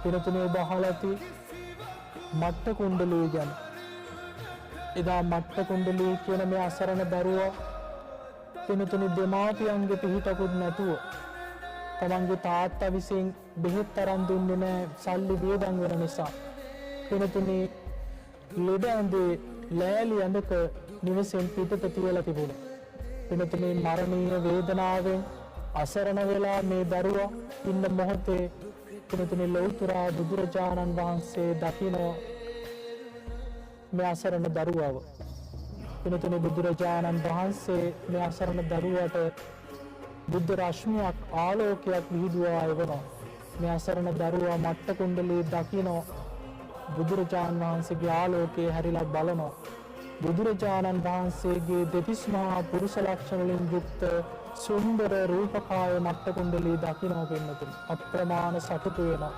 පිනතුනේ ඔබ අහලා ඇති මට්ට කුණ්ඩලී ගැන. එදා මට්ට කුණ්ඩලී කියන මේ අසරණ දරුවා පිනතුනේ දෙමාපියන්ගේ පිහිටකුත් නැතුව තමන්ගේ තාත්තා විසින් බෙහෙත් අරන් දුන්නේ නැහැ සල්ලි වියදම් වෙන නිසා. පිනතුනේ ලෙඩ ඇඳේ ලෑලි ඇඳක නිවසෙන් පිටත තියලා තිබුණා. පිනතුනේ මරණීය වේදනාවෙන් අසරණ වෙලා මේ දරුවා ඉන්න මොහොතේ පිනතුනේ ලෞතර බුදුරජාණන් වහන්සේ දකින්න මේ අසරණ දරුවව. පිනතුනේ බුදුරජාණන් වහන්සේ මේ අසරණ දරුවාට බුද්ධ රශ්මියක් ආලෝකයක් විහිදුවා එවනවා. මේ අසරණ දරුවා මට්ට කුණ්ඩලී දකින්න බුදුරජාණන් වහන්සේගේ ආලෝකයේ හැරිලා බලනවා. බුදුරජාණන් වහන්සේගේ දෙතිස් මහා පුරුෂ ලක්ෂණ වලින් යුක්ත සුන්දර රූපකාය මට්ට කුණ්ඩලී දකින්න පින්නතුනි අප්‍රමාණ සතුටු වෙනවා.